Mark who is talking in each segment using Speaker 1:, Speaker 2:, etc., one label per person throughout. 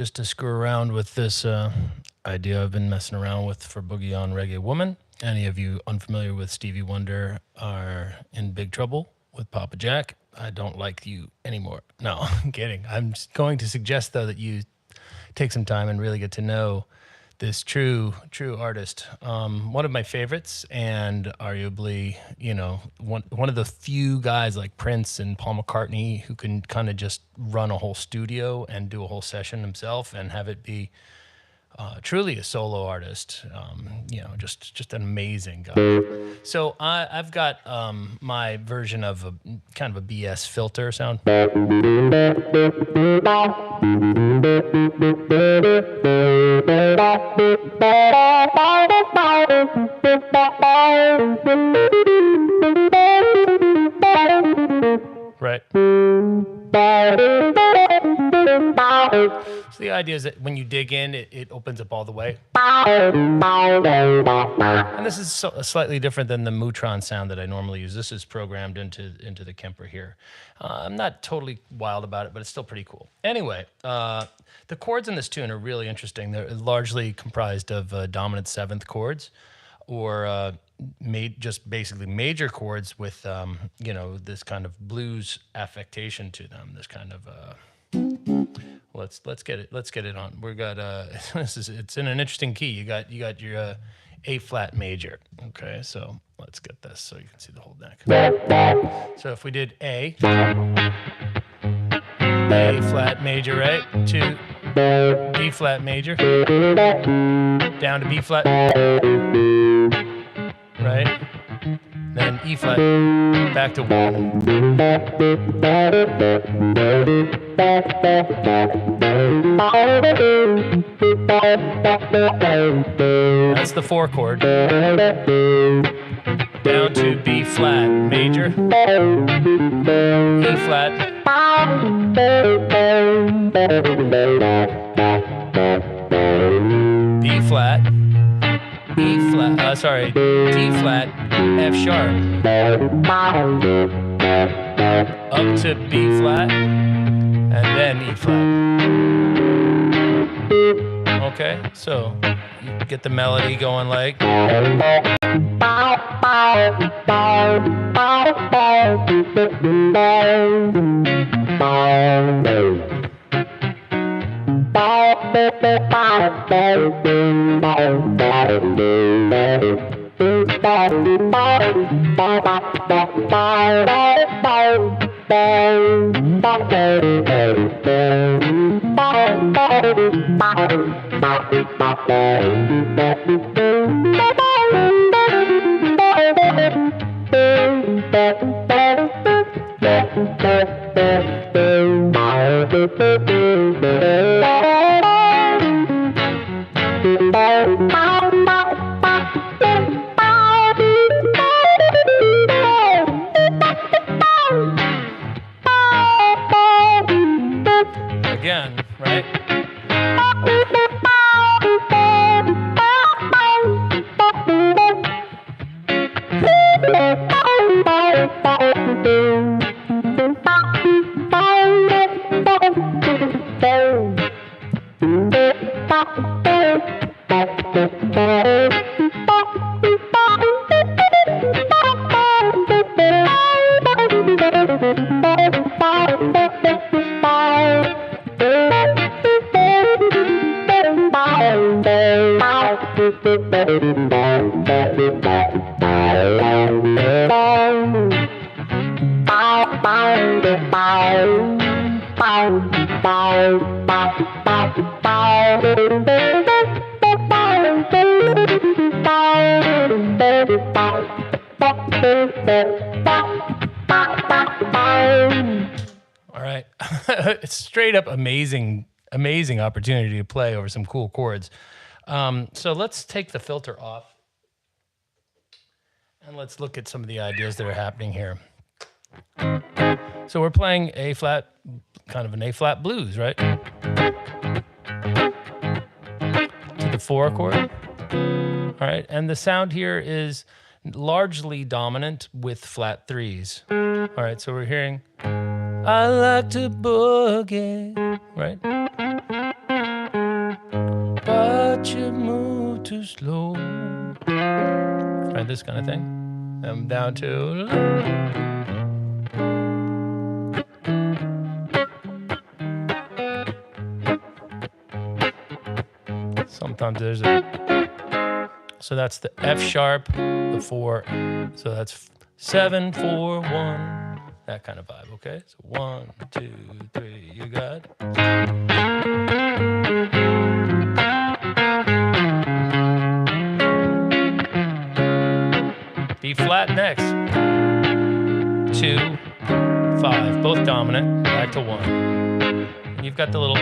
Speaker 1: Just to screw around with this idea I've been messing around with for Boogie on Reggae Woman. Any of you unfamiliar with Stevie Wonder are in big trouble with Papa Jack. I don't like you anymore. No, I'm kidding. I'm going to suggest, though, that you take some time and really get to know this true artist. One of my favorites, and arguably, one of the few guys like Prince and Paul McCartney who can kind of just run a whole studio and do a whole session himself and have it be truly a solo artist. Just an amazing guy. So I've got my version of a kind of a BS filter sound. Right. So the idea is that when you dig in, it opens up all the way. And this is slightly different than the Mutron sound that I normally use. This is programmed into the Kemper here. I'm not totally wild about it, but it's still pretty cool. Anyway, the chords in this tune are really interesting. They're largely comprised of dominant seventh chords, or just basically major chords with this kind of blues affectation to them. This kind of let's get it on. We got it's in an interesting key. You got your A flat major. Okay, so let's get this so you can see the whole neck. So if we did A flat major, right, to B flat major, down to B flat, right, then E flat, back to 1. That's the 4 chord. Down to B flat major, E flat, B flat, D flat, F sharp, up to B flat, and then E flat. Okay, so you get the melody going like. Again, right? All right. It's straight up amazing opportunity to play over some cool chords. So let's take the filter off and let's look at some of the ideas that are happening here. So we're playing A flat, kind of an A flat blues, right? To the 4 chord. All right. And the sound here is largely dominant with flat 3s. All right. So we're hearing, I like to boogie, right? but you move too slow. Right, this kind of thing. I'm down to low. Sometimes there's a... So that's the F sharp, the 4. So that's 7, 4, 1. That kind of vibe, okay? So 1, 2, 3, you got... B flat next. 2, 5, both dominant, back to 1. And you've got the little...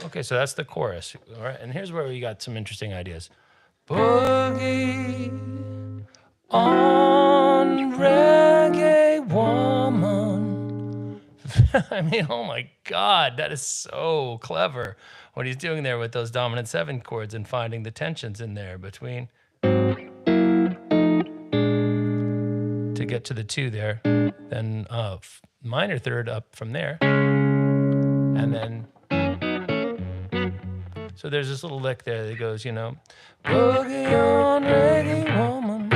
Speaker 1: Okay, so that's the chorus. All right, and here's where we got some interesting ideas. Boogie on Reggae Woman. I mean, oh my God, that is so clever. What he's doing there with those dominant 7 chords and finding the tensions in there between to get to the 2 there, then minor third up from there, and then. So there's this little lick there that goes, you know, Boogie on Reggae Woman,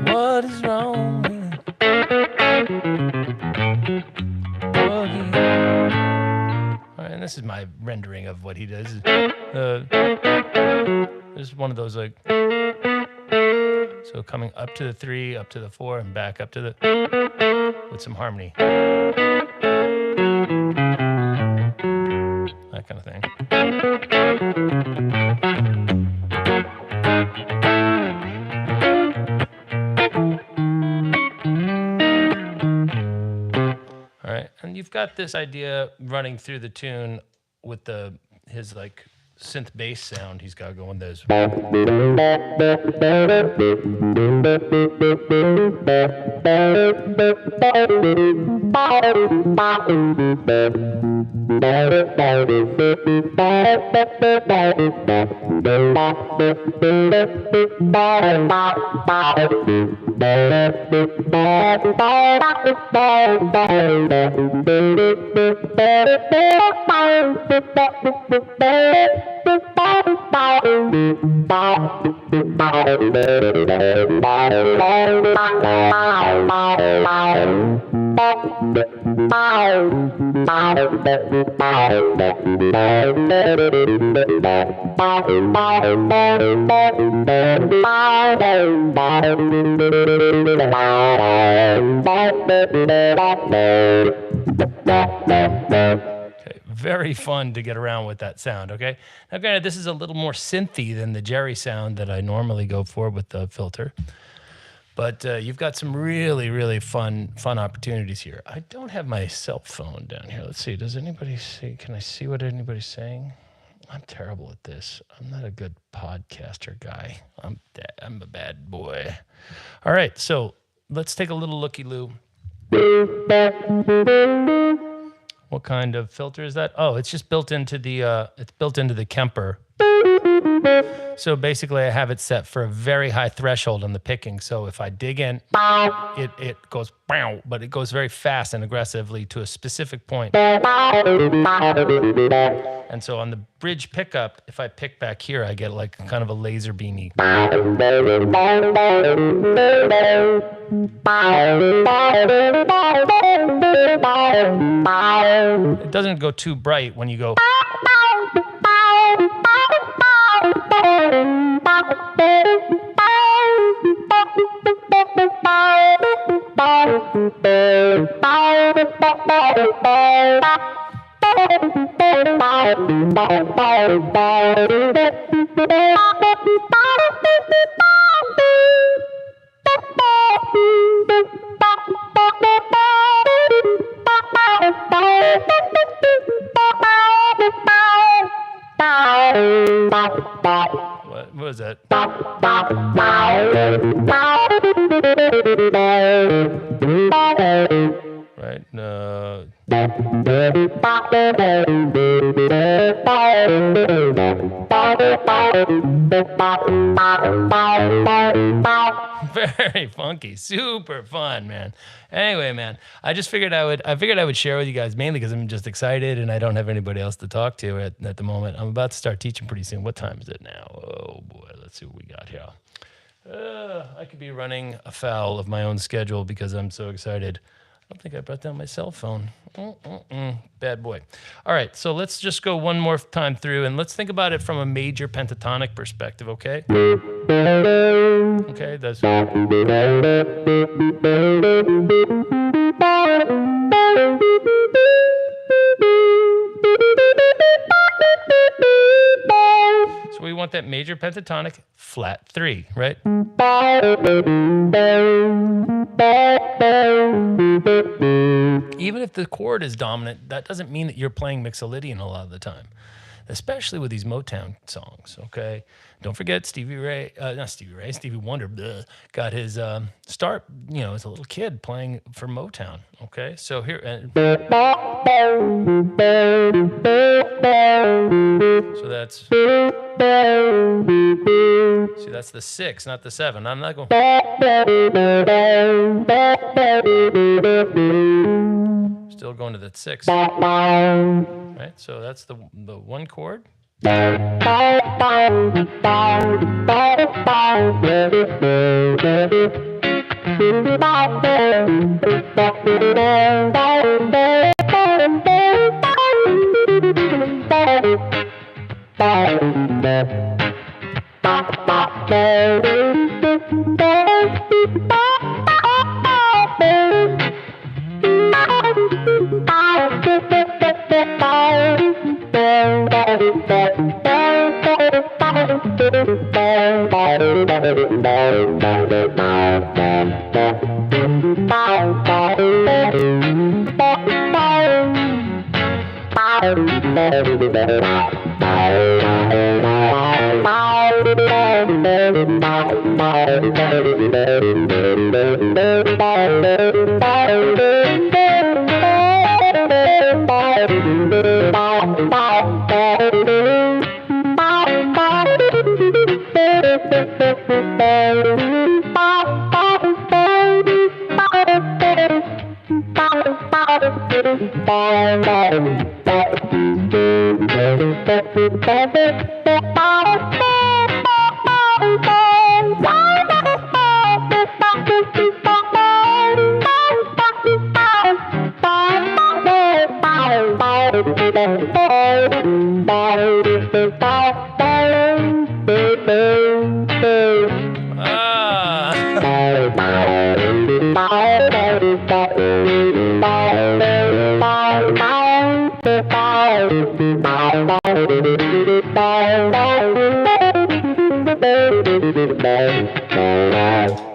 Speaker 1: what is wrong with Boogie? All right, and this is my rendering of what he does. This is one of those like, so coming up to the 3, up to the 4, and back up to the, with some harmony. That kind of thing. All right, and you've got this idea running through the tune with his like synth bass sound he's got going. There's very fun to get around with that sound, okay? Now, granted, this is a little more synthy than the Jerry sound that I normally go for with the filter. But you've got some really, really fun opportunities here. I don't have my cell phone down here. Let's see. Does anybody see? Can I see what anybody's saying? I'm terrible at this. I'm not a good podcaster guy. I'm a bad boy. All right, so let's take a little looky-loo. What kind of filter is that? Oh, it's just built into the Kemper. So basically, I have it set for a very high threshold on the picking. So if I dig in, it goes, but it goes very fast and aggressively to a specific point. And so on the bridge pickup, if I pick back here, I get like kind of a laser beamy. It doesn't go too bright when you go. What was that? funky, super fun, man. Anyway, man, I figured I would share with you guys mainly because I'm just excited and I don't have anybody else to talk to at the moment. I'm about to start teaching pretty soon. What time is it now? Oh boy, let's see what we got here. I could be running afoul of my own schedule because I'm so excited. I don't think I brought down my cell phone. Bad boy. All right, so let's just go one more time through and let's think about it from a major pentatonic perspective, okay? Okay, that's... So we want that major pentatonic flat 3, right? Even if the chord is dominant, that doesn't mean that you're playing Mixolydian a lot of the time, especially with these Motown songs, okay? Don't forget Stevie Wonder got his start, as a little kid playing for Motown, okay? So here... So that's... See, that's the 6, not the 7. I'm not going... Still going to that 6. Right? So that's the 1 chord.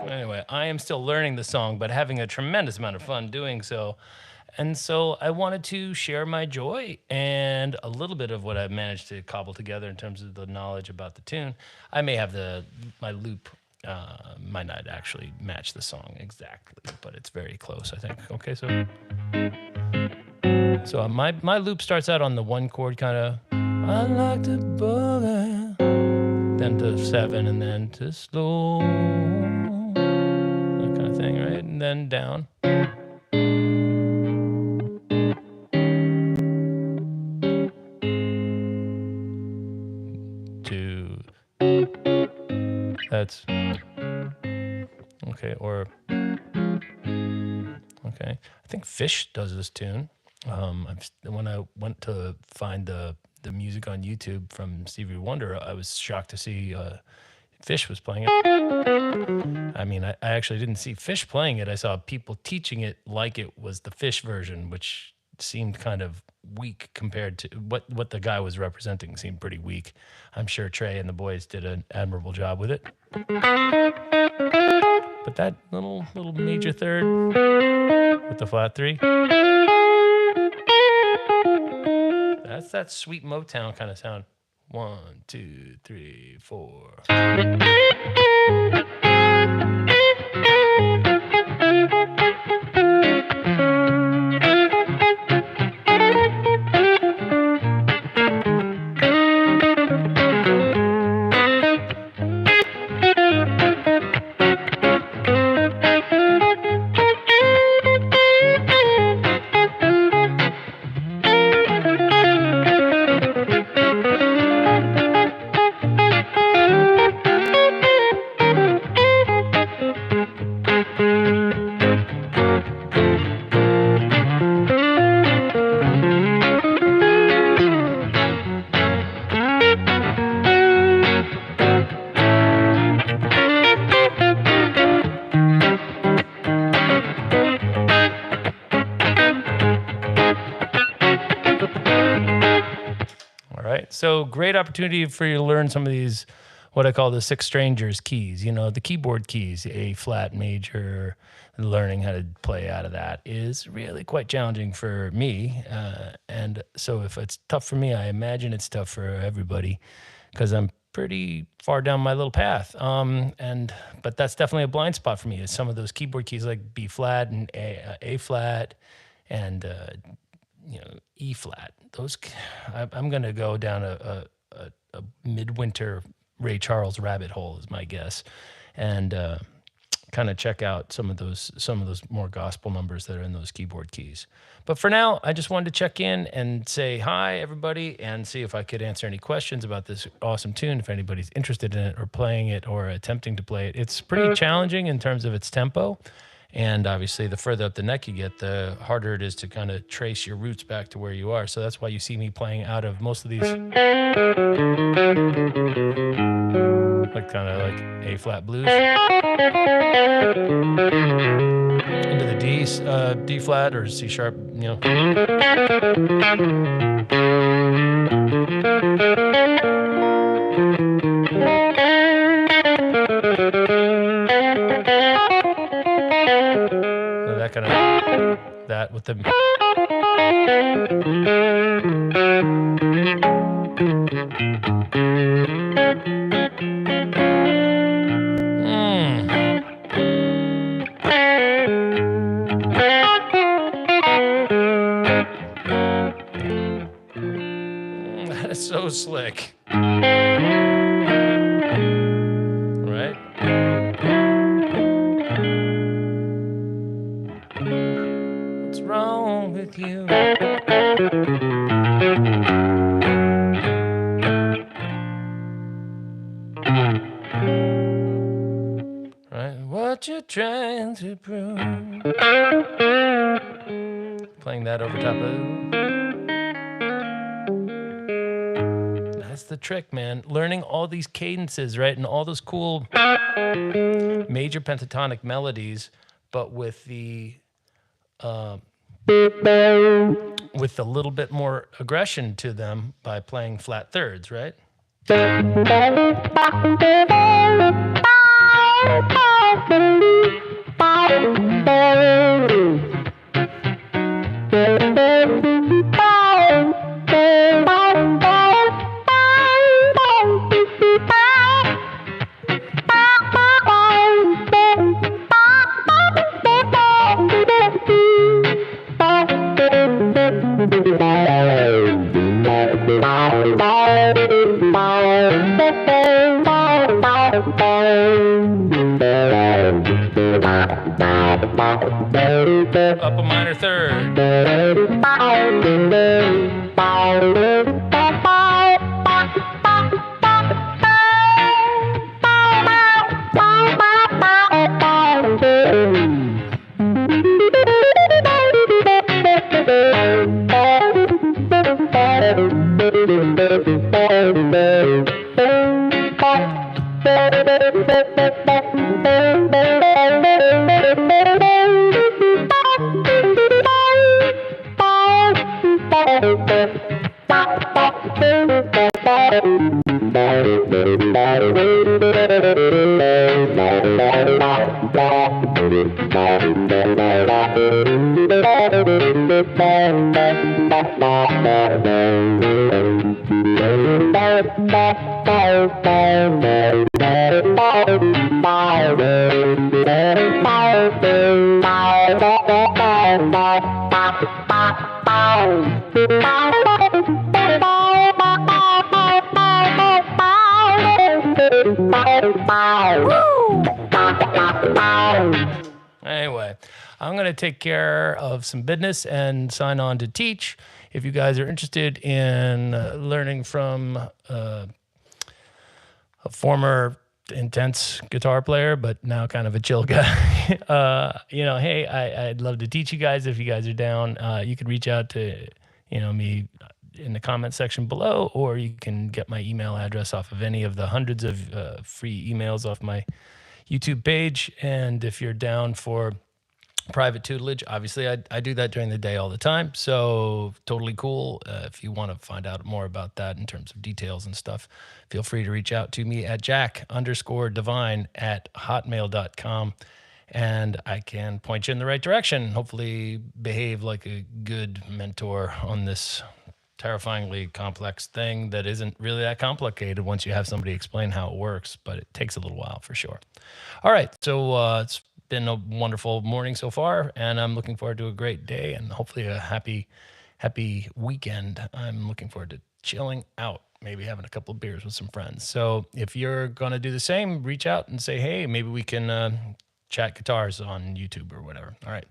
Speaker 1: Anyway, I am still learning the song, but having a tremendous amount of fun doing so. And so I wanted to share my joy and a little bit of what I've managed to cobble together in terms of the knowledge about the tune. I may have my loop might not actually match the song exactly, but it's very close, I think. Okay, so my loop starts out on the 1 chord, kind of. I like to boogie, then to 7, and then to slow, that kind of thing, right? And then down. That's okay, or okay. I think Fish does this tune. When I went to find the music on YouTube from Stevie Wonder, I was shocked to see Fish was playing it. I mean, I actually didn't see Fish playing it. I saw people teaching it like it was the Fish version, which seemed kind of weak compared to what the guy was representing. Seemed pretty weak. I'm sure Trey and the boys did an admirable job with it. But that little major third with the flat 3, that's that sweet Motown kind of sound. 1, 2, 3, 4. So great opportunity for you to learn some of these, what I call the six strangers keys, the keyboard keys, A flat major. Learning how to play out of that is really quite challenging for me. And so if it's tough for me, I imagine it's tough for everybody because I'm pretty far down my little path. But that's definitely a blind spot for me is some of those keyboard keys like B flat and A flat and E flat. Those I'm going to go down a midwinter Ray Charles rabbit hole is my guess, and kind of check out some of those more gospel numbers that are in those keyboard keys. But for now, I just wanted to check in and say hi, everybody, and see if I could answer any questions about this awesome tune, if anybody's interested in it or playing it or attempting to play it. It's pretty challenging in terms of its tempo. And obviously, the further up the neck you get, the harder it is to kind of trace your roots back to where you are. So that's why you see me playing out of most of these, like kind of like A flat blues, into the D flat or C sharp, that kind of that with the that is so slick. Right? What's wrong with you? Right? What you trying to prove? Playing that over top of. That's the trick, man. Learning all these cadences, right? And all those cool major pentatonic melodies, but with the little bit more aggression to them by playing flat thirds, right? Up a minor third. Anyway, I'm going to take care of some business and sign on to teach. If you guys are interested in learning from a former intense guitar player, but now kind of a chill guy, hey, I'd love to teach you guys. If you guys are down, you can reach out to, me in the comment section below, or you can get my email address off of any of the hundreds of free emails off my YouTube page. And if you're down for private tutelage. Obviously, I do that during the day all the time. So totally cool. If you want to find out more about that in terms of details and stuff, feel free to reach out to me at jack_divine@hotmail.com. And I can point you in the right direction. Hopefully, behave like a good mentor on this terrifyingly complex thing that isn't really that complicated once you have somebody explain how it works, but it takes a little while for sure. All right, so it's been a wonderful morning so far, and I'm looking forward to a great day and hopefully a happy weekend. I'm looking forward to chilling out, maybe having a couple of beers with some friends. So if you're going to do the same, reach out and say, hey, maybe we can chat guitars on YouTube or whatever. All right.